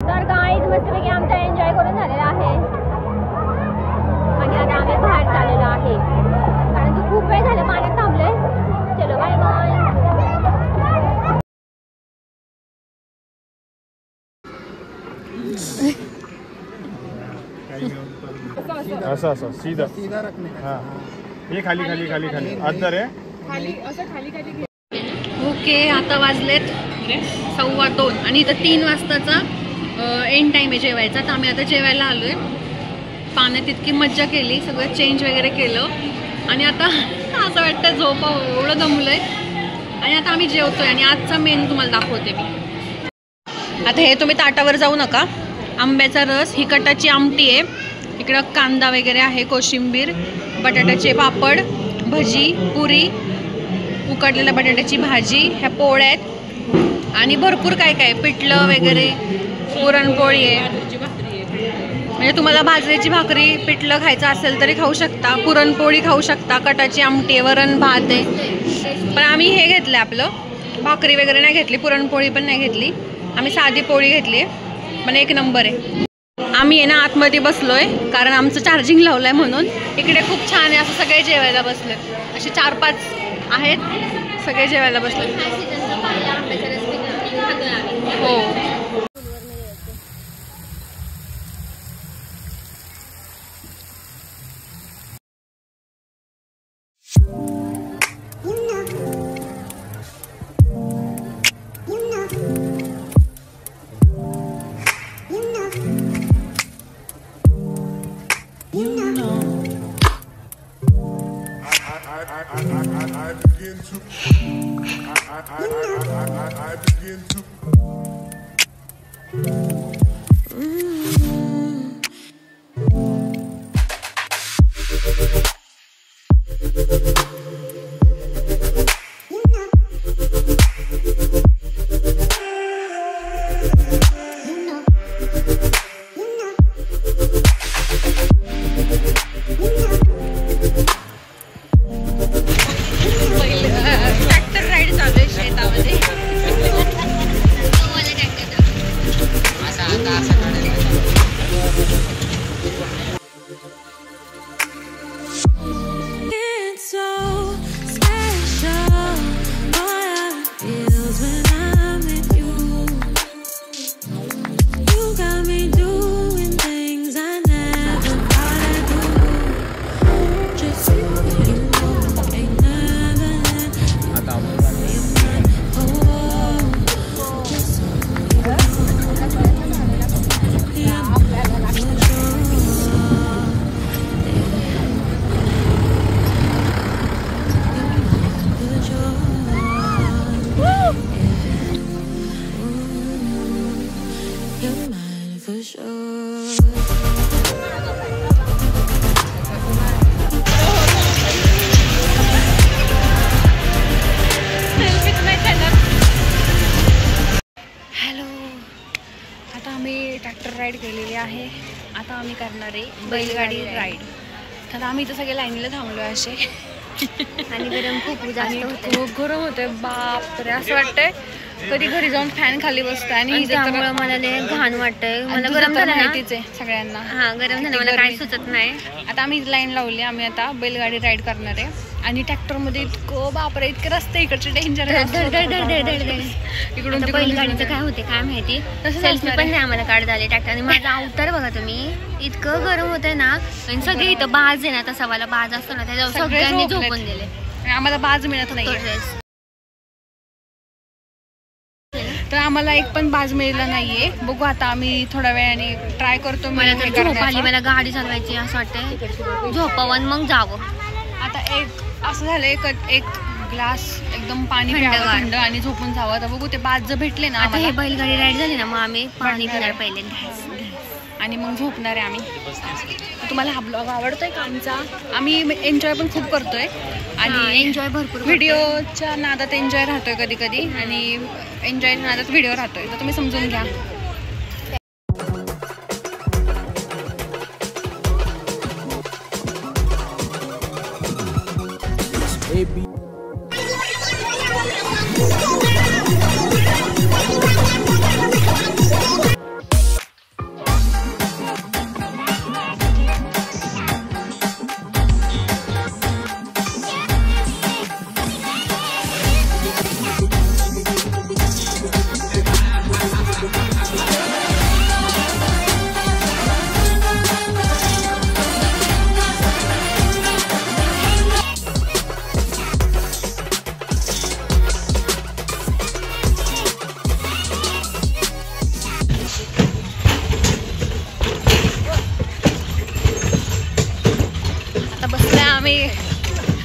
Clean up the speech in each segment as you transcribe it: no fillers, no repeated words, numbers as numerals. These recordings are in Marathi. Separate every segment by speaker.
Speaker 1: तर गाईज मस्तपैकी आमचा एन्जॉय करून झालेला आहे आणि आता आम्ही बाहेर चाललेलो आहे कारण की खूप वेळ झालं पाण्यात थांबलोय. चलो बाय बाय.
Speaker 2: ऐसा ऐसा सीधा सीधा रखने का. हाँ ये खाली खाली खाली खाली अंदर है
Speaker 3: खाली असं खाली खाली.
Speaker 4: ओके, आता वाजलेत 2:15 आणि इथं 3 वाजताचा एंड टाईम आहे जेवायचा. तर आम्ही आता जेवायला आलोय. पाण्यात इतकी मज्जा केली, सगळं चेंज वगैरे केलं आणि आता असं वाटतं झोपा, एवढं दमलंय. आणि आता आम्ही जेवतोय आणि आजचा मेनू तुम्हाला दाखवते मी. आता हे तुम्ही ताटावर जाऊ नका. आंब्याचा रस, ही कटाची आमटी आहे, इकडं कांदा वगैरे आहे, कोशिंबीर, बटाट्याचे पापड, भजी, पुरी, उकडलेल्या बटाट्याची भाजी, ह्या पोळ्या आहेत आणि भरपूर काय काय, पिठलं वगैरे, पुरणपोळी आहे. म्हणजे तुम्हाला बाजरीची भाकरी, पिठलं खायचं असेल तरी खाऊ शकता, पुरणपोळी खाऊ शकता, कटाची आमटी आहे, वरण भात आहे. पण आम्ही हे घेतलं, आपलं भाकरी वगैरे नाही घेतली, पुरणपोळी पण नाही घेतली, आम्ही साधी पोळी घेतली आहे. पण एक नंबर आहे. आम्ही आहे ना आतमध्ये बसलोय कारण आमचं चार्जिंग लावलंय म्हणून. इकडे खूप छान आहे, असं सगळे जेवायला बसले, असे 4-5 आहेत, सगळे जेवायला बसले. हो, ट्रॅक्टर राईड केलेली आहे. आता आम्ही करणार आहे बैलगाडी राईड. तर आम्ही इथं सगळे लाईनीला थांबलो आहे असे
Speaker 1: आणि गरम खूप जास्त होते,
Speaker 4: खूप गरम होते. बापरे, असं वाटतंय कधी घरी जाऊन फॅन खाली बसतं. आणि
Speaker 1: त्यामुळे मला लय घाण वाटतंय. मला गरम झालं
Speaker 4: माहितीच आहे सगळ्यांना.
Speaker 1: हा, गरम झालं, मला काही सुचत नाही.
Speaker 4: आता आम्ही लाईन लावली, आम्ही आता बैलगाडी राईड करणार आहे. आणि ट्रॅक्टरमध्ये इतकं बापरे, इतके रस्ते इकडचे डेंजर
Speaker 1: इकडून. बैलगाडीचं काय होते काय माहिती, सेल्फी पण नाही आम्हाला काढता आले ट्रॅक्टर. आणि माझा अवतार बघा तुम्ही, इतकं गरम होतंय ना. आणि सगळे इथं बाज आहे ना, तसा वाला बाज असतो ना, त्याच्यावर सगळ्यांनी झोपून दिले.
Speaker 4: आम्हाला बाज मिळत नाही. तर आम्हाला एक पण बाज मिळाला नाहीये. बघू आता आम्ही थोड्या वेळाने ट्राय करतो.
Speaker 1: मला तर झोप आली, मला गाडी चालवायची असं वाटतंय, झोपावं मग जावं.
Speaker 4: आता एक असं झालंय, एक ग्लास एकदम पाणी प्यावं थंड आणि झोपून जावं. तर बघू ते बाज जर भेटले ना.
Speaker 1: आता हे बैलगाडी राईड झाली ना, मग आम्ही पाणी पिणार पहिले
Speaker 4: आणि मग झोपणार आहे आम्ही. तुम्हाला हा ब्लॉग आवडतोय का आमचा? आम्ही एन्जॉय पण खूप करतोय आणि
Speaker 1: एन्जॉय भरपूर,
Speaker 4: व्हिडिओच्या नादात एन्जॉय राहतोय कधी कधी आणि एन्जॉयच्या नादात व्हिडिओ राहतोय. तर तुम्ही समजून घ्या.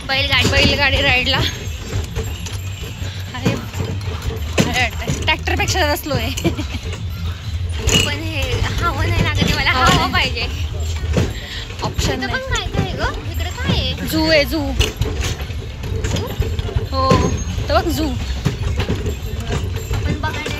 Speaker 4: बैलगाडी राईडला. अरे ट्रॅक्टरपेक्षा जरा स्लो आहे.
Speaker 1: पण हे हवा नाही लागत, मला हवा पाहिजे.
Speaker 4: ऑप्शन
Speaker 1: पण काय काय ग इकडे काय आहे?
Speaker 4: झू आहे, झू. हो तर बघ झू.
Speaker 1: पण बघायला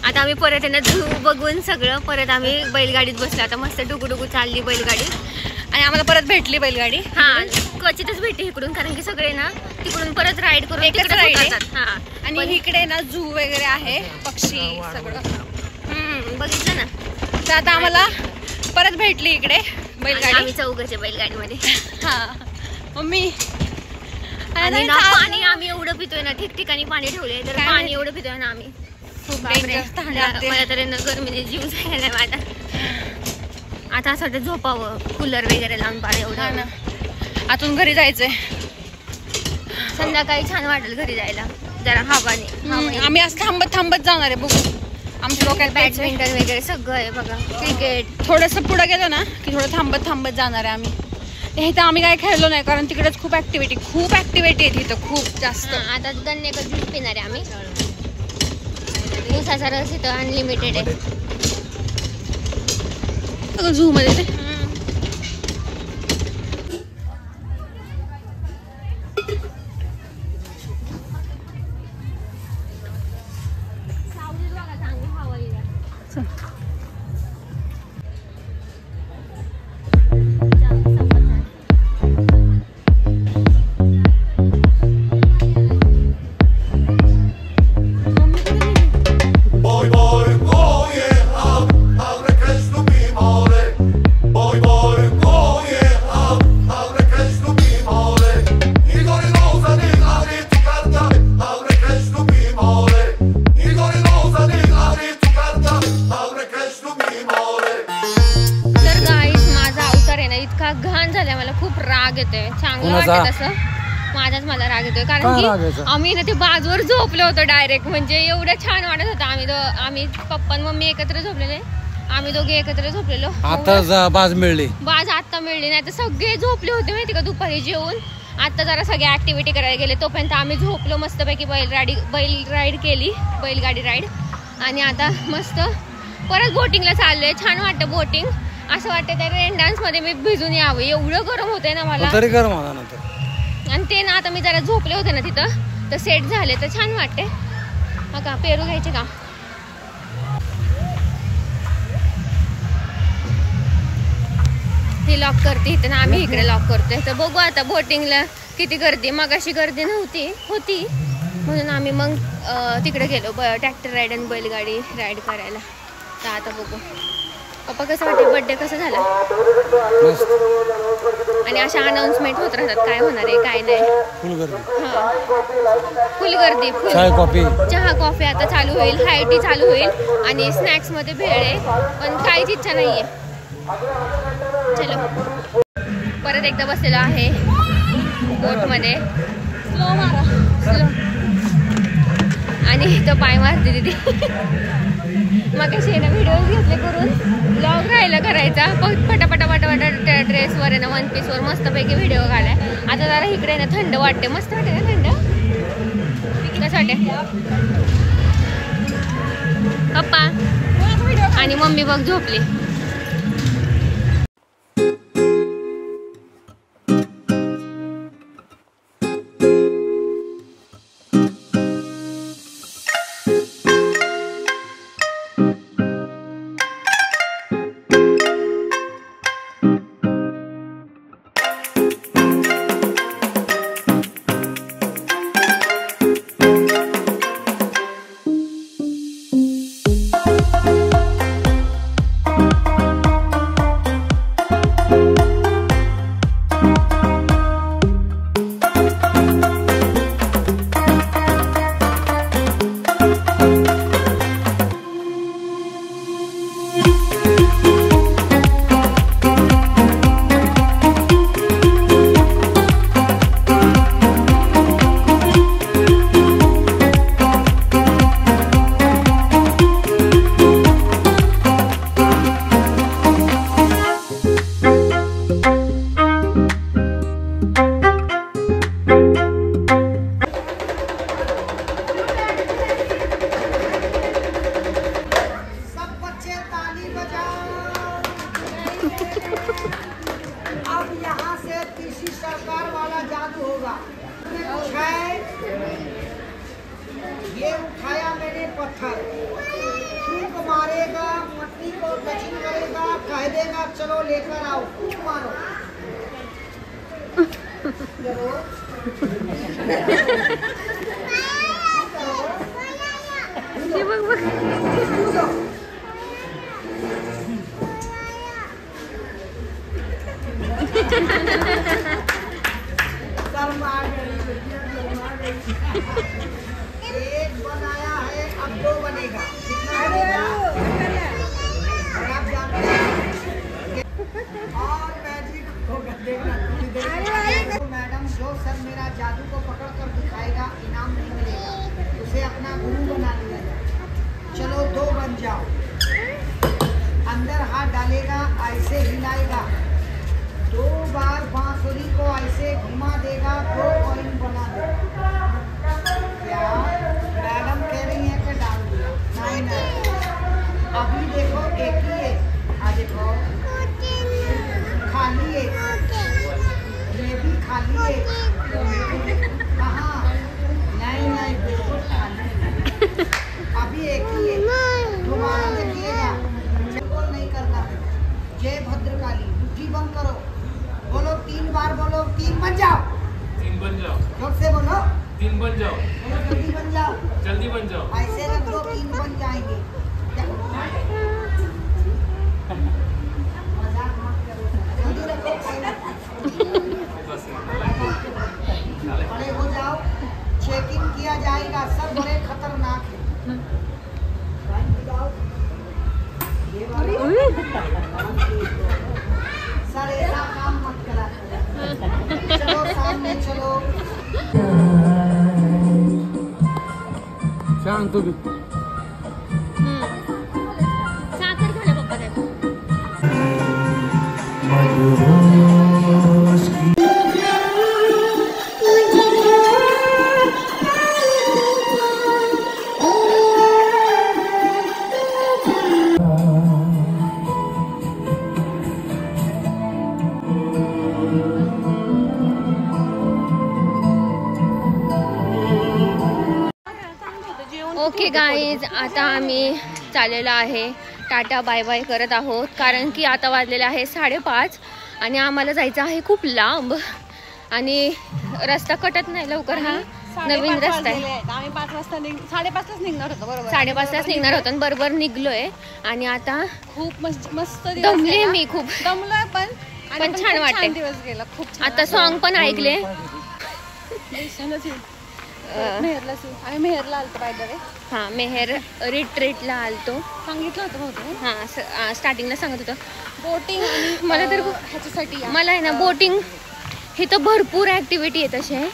Speaker 1: आता आम्ही परत आहे ना झू बघून सगळं परत आम्ही बैलगाडीत बसलो. आता मस्त डुगुडुगू चालली बैलगाडी
Speaker 4: आणि आम्हाला परत भेटली बैलगाडी.
Speaker 1: हा क्वचितच भेटते इकडून, कारण की सगळे ना तिकडून परत राईड करून
Speaker 4: एकच राईड आहे.
Speaker 1: हा
Speaker 4: आणि इकडे ना झू वगैरे आहे, पक्षी सगळं
Speaker 1: बघितलं ना.
Speaker 4: तर आता आम्हाला परत भेटली इकडे बैलगाडी.
Speaker 1: आम्ही चौघाच्या बैलगाडीमध्ये.
Speaker 4: हा मम्मी
Speaker 1: आणि ना पाणी आम्ही एवढं पितोय ना, ठिकठिकाणी पाणी ठेवले तर पाणी एवढं पितोय ना आम्ही. मला तर गरमीने जीव जायला माझा. आता असं वाटतं झोपावं, कूलर वगैरे लावून पाणी एवढं ना.
Speaker 4: आतून घरी जायचंय.
Speaker 1: संध्याकाळी छान वाटेल घरी जायला जरा हवाने.
Speaker 4: आम्ही आज थांबत थांबत जाणार आहे. बघू आमच्या डोक्यात
Speaker 1: बॅडमिंटन वगैरे सगळं आहे बघा. क्रिकेट
Speaker 4: थोडंसं पुढे गेलो ना की थोडं थांबत थांबत जाणार आहे आम्ही. इथं आम्ही काय खेळलो नाही कारण तिकडेच खूप ऍक्टिव्हिटी आहेत इथं खूप जास्त.
Speaker 1: आता गन्नेकर ज्यूस पिणार आहे आम्ही. ऊसाचा रस इथं अनलिमिटेड आहे
Speaker 4: झू मध्ये.
Speaker 1: माझाच मला राग येतोय कारण की आम्ही ना ते बाजवर झोपलो होतो डायरेक्ट. म्हणजे एवढं छान वाटत होतं. आम्ही पप्पा मम्मी एकत्र झोपलेले, आम्ही दोघे एकत्र झोपलेलो.
Speaker 2: आता बाज मिळली
Speaker 1: आता मिळली नाही तर सगळे झोपले होते माहिती का दुपारी जेवून. आता जरा सगळे ऍक्टिव्हिटी करायला गेले तोपर्यंत आम्ही झोपलो मस्तपैकी. बैल राईड केली, बैलगाडी राईड. आणि आता मस्त परत बोटिंगला चाललोय. छान वाटतं बोटिंग. असं वाटतं त्या रेन डान्स मध्ये मी भिजून यावं. एवढं गरम होतंय ना मला.
Speaker 2: तरी गरम होता ना.
Speaker 1: आणि ते ना आता मी जरा झोपले होते ना तिथं तर सेट झाले तर छान वाटते. का पेरू घ्यायचे का? हे लॉक करते इथं ना, आम्ही इकडे लॉक करतोय. तर बघू आता बोटिंगला किती गर्दी. मग अशी गर्दी होती म्हणून आम्ही मग तिकडे गेलो ट्रॅक्टर राईड आणि बैलगाडी राईड करायला. तर आता बघू पप्पा कसं वाटतं, बर्थडे कसं झाला. आणि अशा अनाउन्समेंट होत राहतात काय होणार आहे काय नाही. फुल गर्दी. चहा कॉफी आता चालू होईल, हाय टी चालू होईल आणि स्नॅक्स मध्ये भेळ आहे पण काहीच इच्छा नाहीये. चलो परत एकदा बसलेलो आहे बोट मध्ये. स्लो मारा स्लो. आणि इथं पाय मारते तिथे. मग असे ना व्हिडिओज घेतले करून ब्लॉग राहिला करायचा. पटापटा ड्रेसवर आहे ना वन पीसवर मस्तपैकी व्हिडिओ काढाय. आता जरा इकडे ना थंड वाटते. मस्त वाटते ना थंड. कसं वाटते पप्पा? आणि मम्मी बघ झोपली.
Speaker 3: ये उठाया मैंने पत्थर, फूंक मारेगा मट्टी को टचिंग करेगा, कह देगा चलो लेकर आओ, फूंक मारो। जादू को पकड़ कर दिखाएगा, इनाम नहीं मिलेगा, उसे अपना गुरु बना लिया जाए। चलो 2 बन जाओ। अंदर हाथ डालेगा, ऐसे हिलाएगा, 2 बार बांसुरी को ऐसे घुमा देगा, 2 कॉइन बना देगा। क्या मैडम कह रही है कि डाल दिया? नहीं, अभी देखो एक ही है। आ देखो खाली है, ये भी खाली है। कहाँ? नहीं बिल्कुल खाली। अभी एक ही है, दोबारा देखिएगा, बिल्कुल नहीं करना है। जय भद्रकाली। बुद्धि बंद करो, बोलो 3 बार बोलो, 3 बन जाओ।
Speaker 5: 3 बन जाओ।
Speaker 3: जोर से बोलो,
Speaker 5: 3 बन जाओ।
Speaker 3: बोलो जल्दी बन जाओ।
Speaker 5: जल्दी बन जाओ।
Speaker 3: ऐसे रख दो, 3 बन जाएंगे। मजाक मत करो, जल्दी रखो। बड़े हो जाओ, चेकिंग किया जाएगा, सब बड़े खतरनाक है। सर ऐसा काम मत करा करो। चलो सामने चलो।
Speaker 2: सांगतो की
Speaker 1: साखर घाला पप्पा त्यात. ओके गाईज, आता आम्ही चाललेलो आहे, टाटा बाय बाय करत आहोत, कारण की आता वाजलेले आहे 5:30 आणि आम्हाला जायचं आहे खूप लांब आणि रस्ता कटत नाही लवकर. हा नवीन रस्ता आहे.
Speaker 4: आम्ही 5 वाजता 5:30लाच निघणार होतो. बरोबर
Speaker 1: 5:30लाच निघणार होतो आणि बरोबर निघलोय. आणि आता
Speaker 4: खूप मस्त दिवस
Speaker 1: दमले
Speaker 4: गेला.
Speaker 1: मी खूप.
Speaker 4: दमलोय पण
Speaker 1: पण छान वाटते.
Speaker 4: दिवस गेला खूप छान.
Speaker 1: आता सॉन्ग पण ऐकले.
Speaker 4: आम्ही मेहरला आलतो बाय द वे.
Speaker 1: हा मेहर रिट्रीटला आलतो.
Speaker 4: सांगितलं होतं बहुतेक.
Speaker 1: हा स्टार्टिंगला सांगत होतं.
Speaker 4: बोटिंग आणि
Speaker 1: मला तर
Speaker 4: ह्याच्यासाठी
Speaker 1: मला आहे ना बोटिंग हे तर भरपूर ऍक्टिव्हिटी आहे तसे.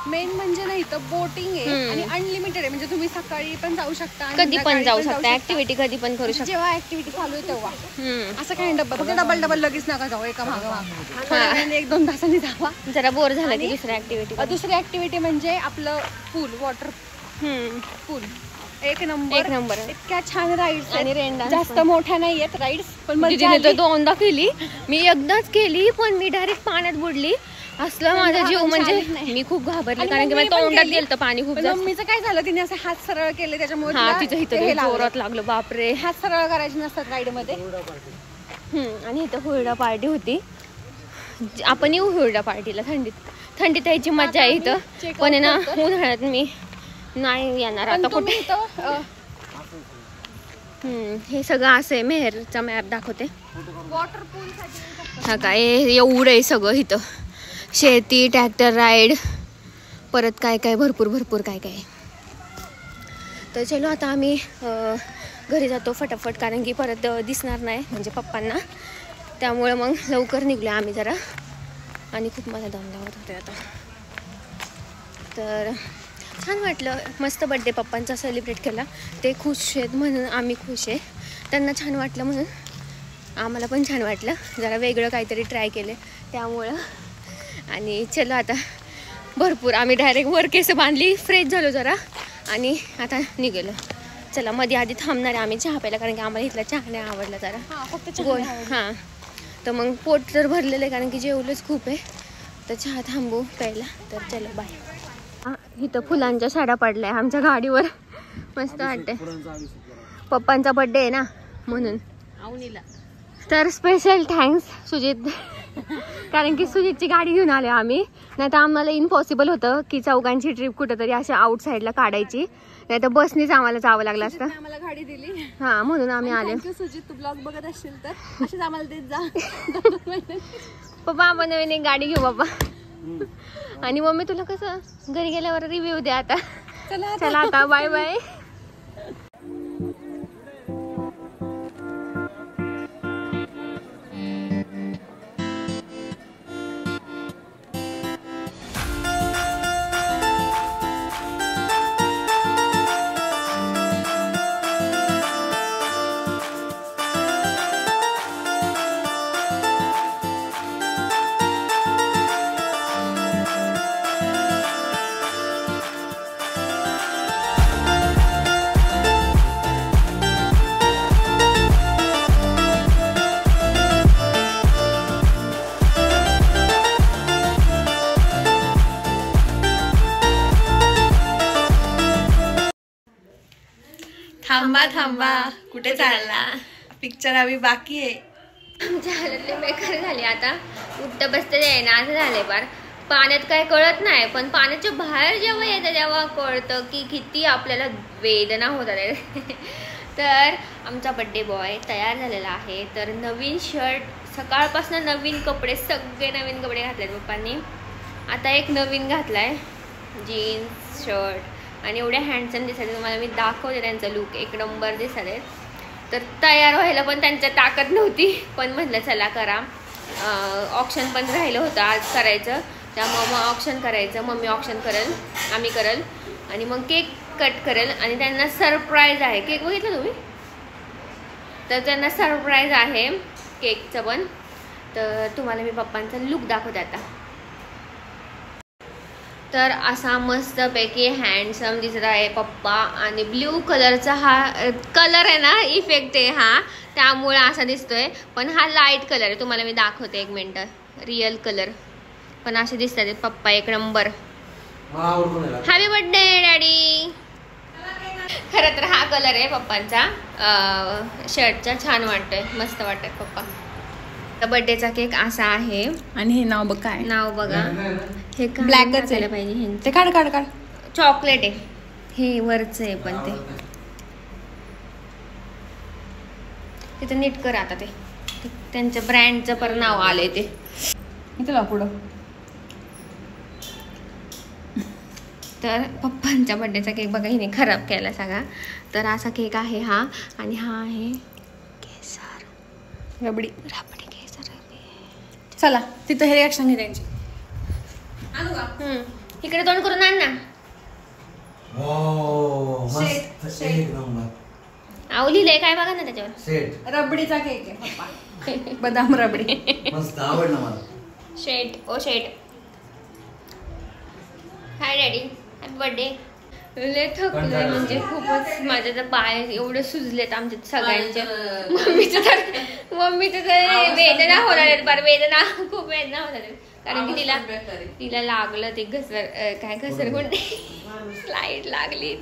Speaker 4: मेन म्हणजे नाही तर बोटिंग आहे आणि अनलिमिटेड आहे, म्हणजे तुम्ही सकाळी पण जाऊ शकता,
Speaker 1: कधी पण जाऊ शकता, ऍक्टिव्हिटी कधी पण करू शकता.
Speaker 4: जेव्हा ऍक्टिव्हिटी चालू आहे तेव्हा.
Speaker 1: हम्म.
Speaker 4: असं काही डबल लगेच नका जाऊ, एका मागं 1-2 तासांनी जावा.
Speaker 1: जरा बोर झालं की दुसऱ्या ऍक्टिव्हिटी.
Speaker 4: दुसरी ऍक्टिव्हिटी म्हणजे आपलं पूल, वॉटर पूल. एक नंबर. इतक्या छान राईड्स
Speaker 1: आणि रेन डान्स
Speaker 4: जास्त मोठ्या नाही आहेत राईड्स, पण
Speaker 1: दीदीने तर 2दा केली. मी एकदाच केली पण मी डायरेक्ट पाण्यात बुडली. असलं माझा जीव म्हणजे मी खूप घाबरले, कारण की मला तोंडात गेलं पाणी खूप जास्त.
Speaker 4: मम्मीचं काय झालं, तिने असे हात सरळ केले त्याच्यामुळे
Speaker 1: हा तिचं इथं जोरात लागलं. बापरे,
Speaker 4: हात सरळ करायचे नसतात राईड मध्ये.
Speaker 1: आणि इथं हुरडा पार्टी होती. आपण येऊ हुरडा पार्टीला थंडीत यायची मजा आहे इथं. पण आहे ना उन्हाळ्यात मी नाही येणार आता कुठे. हे सगळं असं आहे. मेहरचा मॅप दाखवते.
Speaker 4: वॉटर पूल
Speaker 1: हा काय एवढं आहे सगळं इथं. शेती, ट्रॅक्टर राईड, परत काय काय भरपूर काय काय. तर चलो आता आम्ही घरी जातो फटाफट, कारण की परत दिसणार नाही म्हणजे पप्पांना. त्यामुळे मग लवकर निघलो आम्ही जरा. आणि खूप मला दम लावत होते आता. तर छान वाटलं, मस्त बड्डे पप्पांचा सेलिब्रेट केला. ते खुश आहेत म्हणून आम्ही खुश आहे. त्यांना छान वाटलं म्हणून आम्हाला पण छान वाटलं. जरा वेगळं काहीतरी ट्राय केलं त्यामुळं. आणि चलो आता भरपूर आम्ही डायरेक्ट वर केस बांधली, फ्रेश झालो जरा आणि आता निघालो. चला मध्ये आधी थांबणार आहे आम्ही चहा प्यायला, कारण की आम्हाला इथला चहा नाही आवडला जरा. गोड. हां तर मग पोट तर भरलेलं आहे, कारण की जेवलंच खूप आहे. तर चहा थांबू प्यायला. तर चलो बाय. इथं फुलांच्या साड्या पडल्या आमच्या गाडीवर, मस्त वाटते. पप्पांचा बड्डे आहे ना म्हणून. तर स्पेशल थँक्स सुजित, कारण की सुजितची गाडी घेऊन आले आम्ही. नाही तर आम्हाला इम्पॉसिबल होतं की चौघांची ट्रिप कुठंतरी अशा आउट साईडला काढायची, नाही तर बसनीच आम्हाला जावं लागलं असतं.
Speaker 4: आम्हाला गाडी दिली.
Speaker 1: हा म्हणून आम्ही आले.
Speaker 4: सुजित, तू ब्लॉग बघत असशील तर अशीच आम्हाला देत जा.
Speaker 1: पप्पा आपण नवीन एक गाडी घेऊ बाबा. आणि मम्मी तुला कसं घरी गेल्यावर रिव्ह्यू द्या आता. चला आता बाय बाय.
Speaker 4: थांबा थांबा, कुठे चालला? पिक्चर अभी बाकी आहे.
Speaker 1: आमच्या हालतले बेकार झाली आता. उठतं बसतं येणं असं झालंय बार. पाण्यात काय कळत नाही, पण पाण्याच्या बाहेर जेव्हा येतं तेव्हा कळतं की किती आपल्याला वेदना होतात. तर आमचा बड्डे बॉय तयार झालेला आहे. तर नवीन शर्ट, सकाळपासून नवीन कपडे, सगळे नवीन कपडे घातलेत पप्पांनी. आता एक नवीन घातलाय जीन्स शर्ट आणि एवढे हँडसम दिसत. तुम्हाला मी दाखवते त्यांचा लुक, एक नंबर दिसत. तर तयार व्हायला पण त्यांच्या ताकद नव्हती, पण म्हटलं चला करा. ऑप्शन पण राहिलं होतं आज करायचं, त्यामुळं मग ऑप्शन करायचं. मम्मी ऑप्शन करेल, आम्ही करेल आणि मग केक कट करेल आणि त्यांना सरप्राईज आहे. केक बघितलं तुम्ही? तर त्यांना सरप्राईज आहे केकचं पण. तर तुम्हाला मी पप्पांचा लुक दाखवते आता. तर असा मस्तपैकी हँडसम दिसत आहे पप्पा. आणि ब्ल्यू कलरचा हा कलर आहे ना, इफेक्ट आहे हा, त्यामुळे असा दिसतोय. पण हा लाईट कलर आहे, तुम्हाला मी दाखवते एक मिनटं. रिअल कलर पण असे दिसतात पप्पा, एक नंबर. Happy birthday daddy. खरं तर हा कलर आहे पप्पांचा शर्टचा. छान वाटतोय, मस्त वाटतंय पप्पा. बर्थडेचा केक असा आहे.
Speaker 4: आणि हे नाव बघ, काय
Speaker 1: नाव बघा. हे
Speaker 4: ब्लॅकच आहे
Speaker 1: पाहिजे हे.
Speaker 4: ते काढ काढ काढ.
Speaker 1: चॉकलेट आहे हे, वरच आहे पण ते तिथं नीट कर आता. ते त्यांच्या ब्रँडचं पण नाव आलंय ते
Speaker 4: इथं पुढं.
Speaker 1: तर पप्पांच्या बर्थडेचा केक बघा, हिने खराब केला सगळा. तर असा केक आहे हा. आणि हा आहे केसर
Speaker 4: रबडी.
Speaker 1: रबडी केसर.
Speaker 4: चला तिथं हे रिॲक्शन घे त्यांची.
Speaker 1: इकडे तोंड करून आण ना. आऊ लिहिलंय काय बघा ना त्याच्यावर.
Speaker 4: रबडीचा केक आहे पप्पा. बदाम रबडी.
Speaker 6: मस्त आवडलं मला.
Speaker 1: शेट ओ शेट. हाय डॅडी, हॅपी बर्थडे. लय थकलोय म्हणजे खूपच. माझे तर पाय एवढे सुजलेत आमच्या सगळ्यांचे. मम्मीचं तर वेदना होणार आहेत बार. वेदना खूप वेदना होणार आहेत, कारण की तिला लागलं ते घसरगुंडी स्लाईड लागली.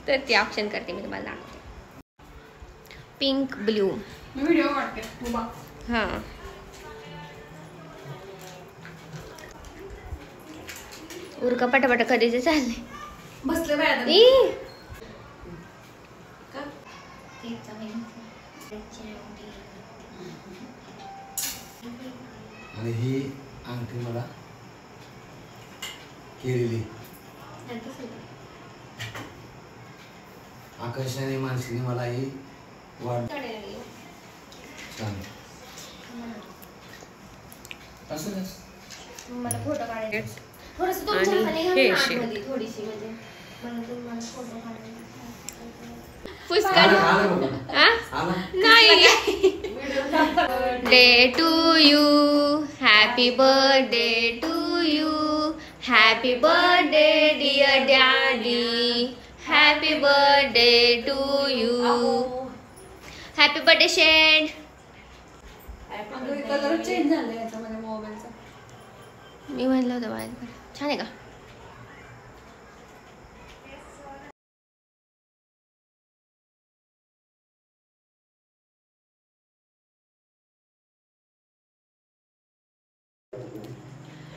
Speaker 1: तर ती ऑप्शन करते मी तुम्हाला दाखवते. पिंक ब्ल्यू
Speaker 4: व्हिडिओ काढते.
Speaker 1: हां उरका पटापटा कधीचे चालले
Speaker 4: बसले बाय.
Speaker 6: आणि ही अंगठी मला केलेली आकाशाने मानसीने मला ही वाढ छान. असं
Speaker 1: मला फोटो काढायचा थोडंसं थोडीशी म्हणजे नाही. Day to you, happy birthday to you, happy birthday dear daddy, happy birthday to you, happy birthday shade.
Speaker 4: Colour change झालाय याच्यामध्ये मोबाईलचा.
Speaker 1: मी म्हणलं होतं बाहेर. छान आहे का?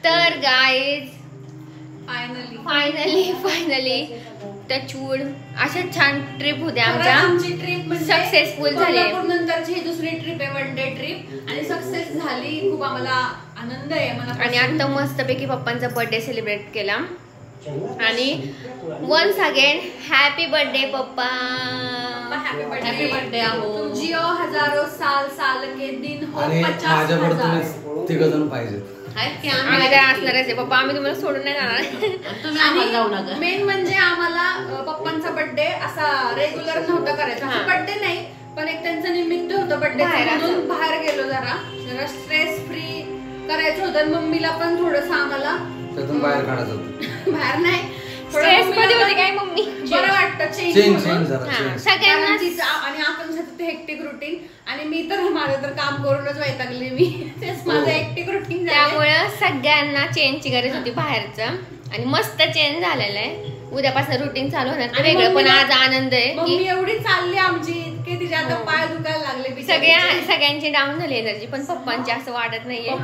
Speaker 1: तर गाईज फायनली टचवूड अशा छान ट्रिप होत्या आमच्या.
Speaker 4: आमची ट्रिप
Speaker 1: सक्सेसफुल झाली.
Speaker 4: नंतरची ही दुसरी ट्रिप आहे, वन डे ट्रिप, आणि सक्सेस झाली. खूप आम्हाला आनंद आहे.
Speaker 1: आणि आता मस्तपैकी पप्पांचा बर्थडे सेलिब्रेट केला. आणि once again happy birthday papa.
Speaker 4: Happy birthday. जिओ हजारो साल के दिन हो.
Speaker 6: आणि माझ्याकडे तुम्ही तिघजण पाहिजेत.
Speaker 1: आम्ही काय असणारच आहे पप्पा. आम्ही तुम्हाला सोडून नाही जाणार.
Speaker 4: मेन म्हणजे आम्हाला पप्पांचा बर्थडे असा रेग्युलर नव्हता करायचा. बर्थडे नाही, पण एक त्यांचं निमित्त होतं बर्थडे म्हणून बाहेर गेलो. जरा स्ट्रेस फ्री करायचं होतं. मम्मीला पण थोडस आम्हाला
Speaker 6: त्यातून बाहेर काढायचं होतं.
Speaker 4: बाहेर नाही,
Speaker 1: स्ट्रेस मध्ये होती काय मम्मी.
Speaker 4: बरं वाटतं चेंज
Speaker 1: सगळ्यांना.
Speaker 4: आणि आपण ते हेक्टिक रुटीन. आणि मी तर माझं तर काम करूनच वैतागले मी. तेच माझं हेक्टिक रुटीन.
Speaker 1: त्यामुळं सगळ्यांना चेंजची गरज होती बाहेरचं. आणि मस्त चेंज झालेलं आहे. उद्यापासून रुटीन चालू होणार ते वेगळं, पण आज आनंद आहे
Speaker 4: मम्मी
Speaker 1: की
Speaker 4: एवढी चालली आमची की तिच्या आता पाय दुखायला लागले बिचारीचे.
Speaker 1: सगळ्यांची डाऊन झाली एनर्जी, पण पप्पांची असं वाटत नाहीये.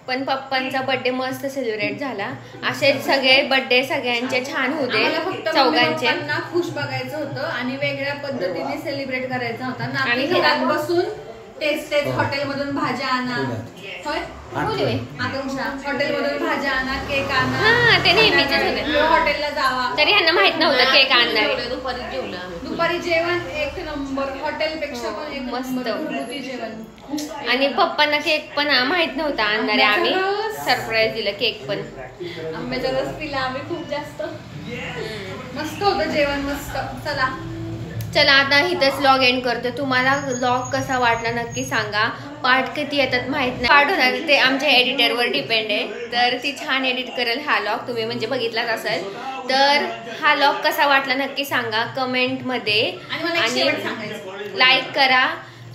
Speaker 1: पण पप्पांचा बर्थडे मस्त सेलिब्रेट झाला. असे सगळे बर्थडे सगळ्यांचे छान होते
Speaker 4: आम्हाला फक्त
Speaker 1: चौघांचे.
Speaker 4: पप्पांना खुश बघायचं होतं आणि वेगळ्या पद्धतीने सेलिब्रेट करायचा होता ना.
Speaker 1: आणि
Speaker 4: आम्ही घरात बसून तेच हॉटेलमधून भाज्या आणा, होय
Speaker 1: बोलूया.
Speaker 4: आकांक्षा हॉटेलमधून भाज्या आणा, केक आणा.
Speaker 1: हा, ते नेहमीच होते.
Speaker 4: हॉटेलला जावा.
Speaker 1: तरी ह्यांना माहित नव्हतं केक आणणार आहे.
Speaker 4: दुपारी जेवण एक नंबर, हॉटेलपेक्षा पण एक
Speaker 1: मस्त.
Speaker 4: नंबर घरगुती जेवण.
Speaker 1: आणि पप्पांना केक पण माहित नव्हता आणणार आहे. आम्ही सरप्राईज दिलं केक पण.
Speaker 4: आंब्याचा रस पिला आम्ही खूप जास्त. मस्त होतं जेवण, मस्त.
Speaker 1: चला आता इथंच व्लॉग एंड करतो. तुम्हाला व्लॉग कसा वाटला नक्की सांगा. पार्ट किती येतात माहित नाही. पार्ट होणार ते आमच्या एडिटरवर डिपेंड आहे. तर ती छान एडिट करेल हा व्लॉग, तुम्ही म्हणजे बघितलाच असेल. तर हा व्लॉग कसा वाटला नक्की सांगा कमेंटमध्ये. आणि लाईक करा,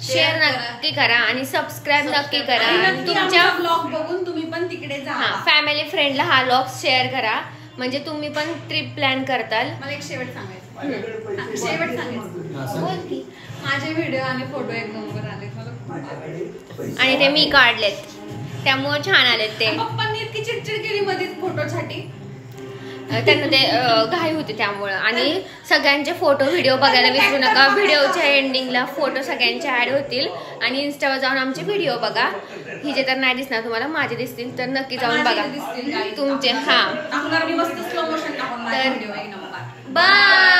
Speaker 1: शेअर नक्की करा आणि सबस्क्राईब नक्की करा.
Speaker 4: तुमच्या ब्लॉग बघून तुम्ही पण तिकडे जा.
Speaker 1: फॅमिली फ्रेंडला हा व्लॉग शेअर करा, म्हणजे तुम्ही पण ट्रिप प्लॅन करताल.
Speaker 4: मला एक शेवट सांगायचं. शेवट सांगायचं.
Speaker 1: बोल की.
Speaker 4: माझे व्हिडिओ आणि फोटो एक नंबर आले.
Speaker 1: आणि ते मी काढलेत त्यामुळे छान आलेत ते.
Speaker 4: पप्पांनी इतकी चिडचिड केली मध्येच फोटोसाठी.
Speaker 1: त्यांना ते घाई होती त्यामुळं. आणि सगळ्यांचे फोटो व्हिडिओ बघायला विसरू नका. व्हिडिओच्या एंडिंगला फोटो सगळ्यांचे ऍड होतील आणि इन्स्टावर जाऊन आमचे व्हिडिओ बघा. हिचे तर नाही दिसणार तुम्हाला, माझे दिसतील तर नक्की जाऊन बघा तुमचे. हा
Speaker 4: मस्त स्लो मोशन
Speaker 1: बाय.